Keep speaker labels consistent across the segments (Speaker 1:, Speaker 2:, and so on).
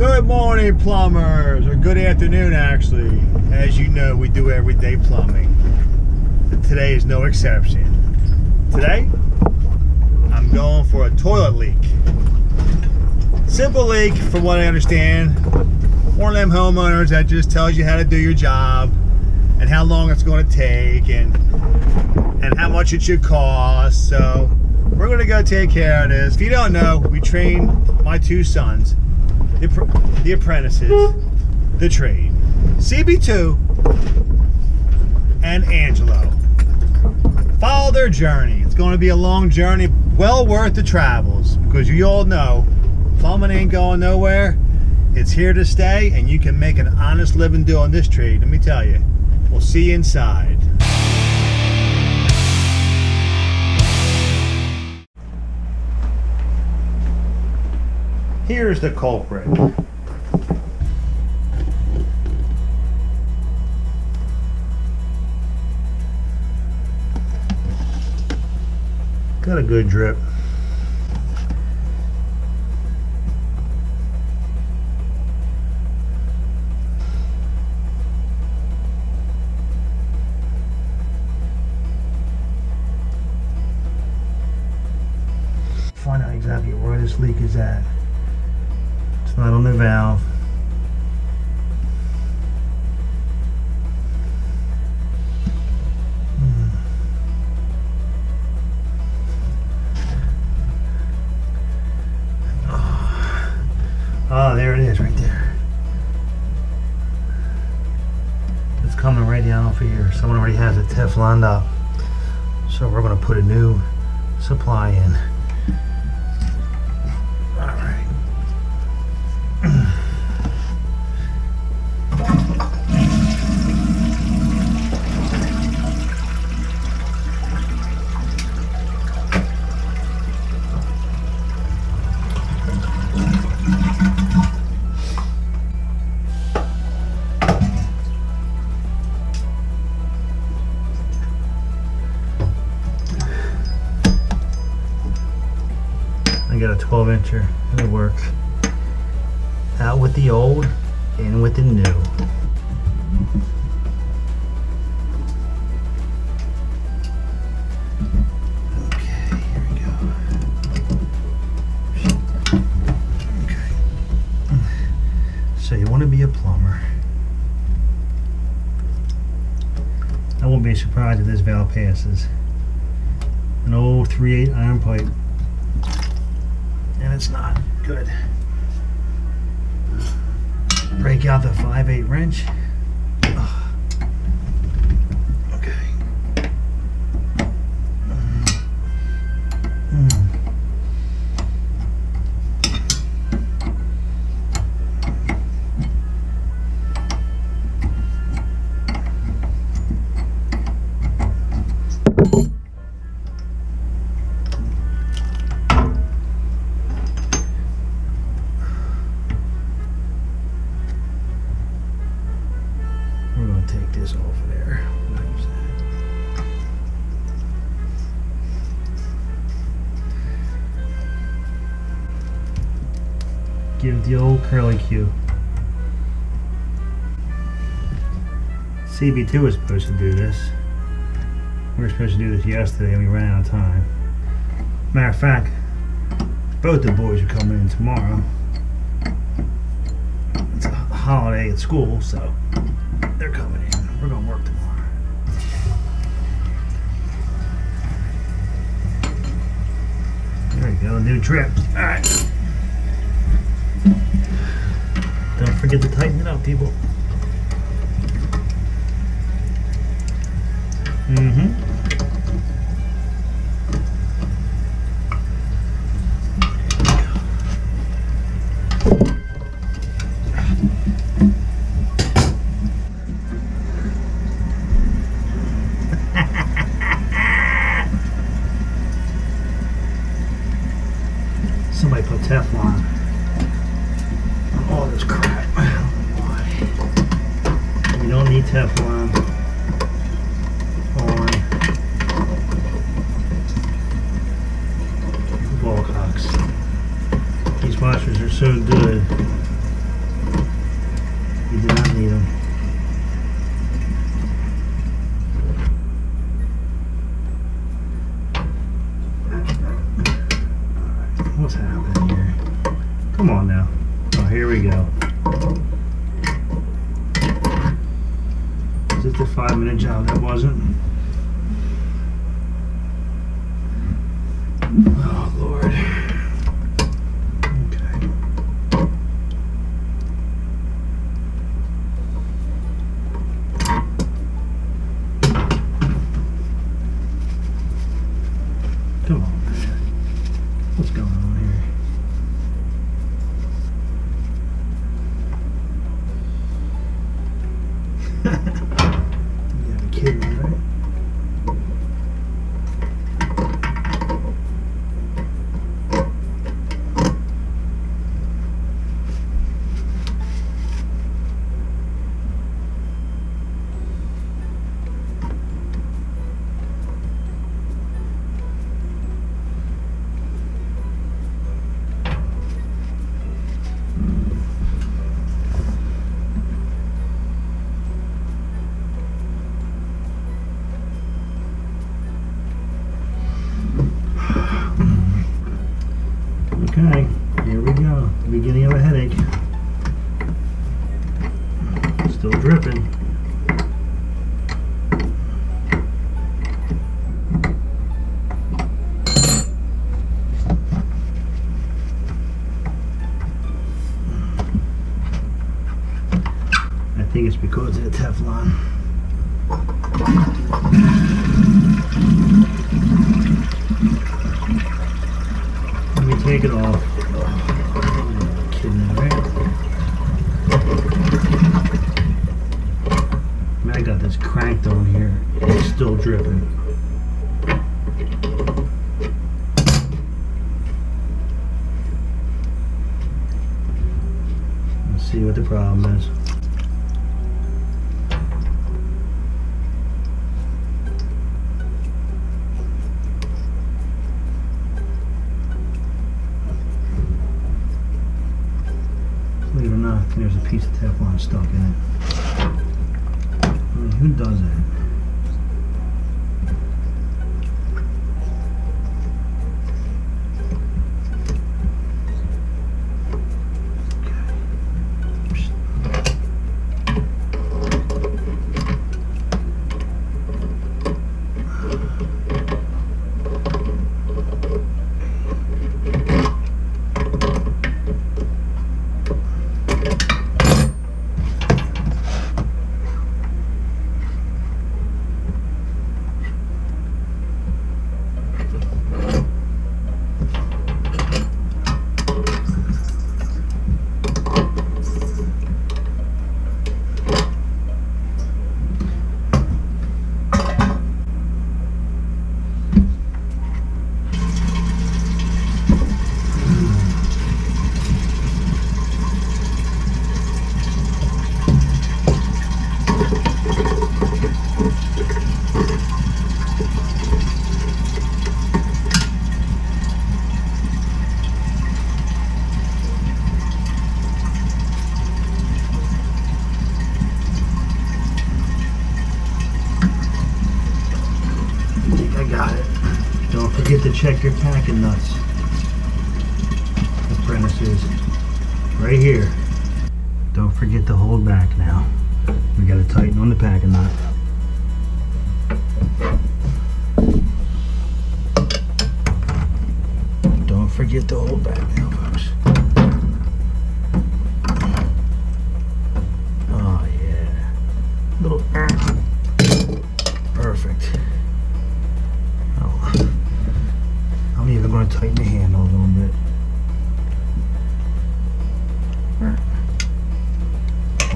Speaker 1: Good morning, plumbers, or good afternoon, actually. As you know, we do everyday plumbing. Today is no exception. Today, I'm going for a toilet leak. Simple leak, from what I understand. One of them homeowners that just tells you how to do your job and how long it's going to take and how much it should cost. So we're going to go take care of this. If you don't know, we train my two sons, the apprentices, the trade, CB2 and Angelo. Follow their journey. It's going to be a long journey, well worth the travels, because you all know plumbing ain't going nowhere. It's here to stay, and you can make an honest living doing this trade. Let me tell you. We'll see you inside. Here's the culprit. Got a good drip. Find out exactly where this leak is at. It's not on the valve. Oh, there it is right there. It's coming right down off of here. Someone already has it Tefloned up. So we're going to put a new supply in. I got a 12-incher. It'll work. Out with the old, in with the new. Okay, here we go. Okay. So you want to be a plumber. I won't be surprised if this valve passes. An old 3/8 iron pipe. And it's not good. Break out the 5/8 wrench. Okay. We're going to take this off of there. Give it the old curly Q. CB2 was supposed to do this. We were supposed to do this yesterday and we ran out of time. Matter of fact, both the boys are coming in tomorrow. It's a holiday at school, so they're coming in. We're going to work tomorrow. There we go, new trip. Alright. Don't forget to tighten it up, people. Somebody put Teflon on all this crap. I don't know why. You don't need Teflon on ball cocks. These washers are so good. here we go. Is it the 5-minute job? That wasn't. Oh Lord. Okay. Come on, man. What's going on here? You gotta be kidding me, right? Okay, here we go. Beginning of a headache. Still dripping. I think it's because of the Teflon. Let me take it off. Oh, kidding me, right? I mean, I got this cranked on here. It's still dripping. Let's see what the problem is. Believe it or not, there's a piece of Teflon stuck in it. I mean, who does that? Got it. Don't forget to check your packing nuts. Apprentices. Right here. Don't forget to hold back now. We gotta tighten on the packing nut. Don't forget to hold back now, folks. Oh yeah. Little perfect. I'm even going to tighten the handle a little bit.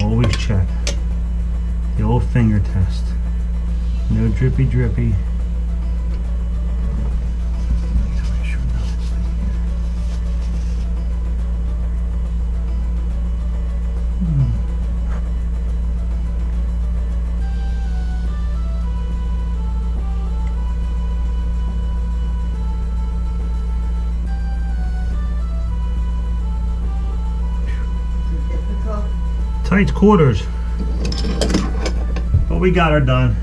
Speaker 1: Always check. The old finger test. No drippy drippy. Tight quarters. But we got her done.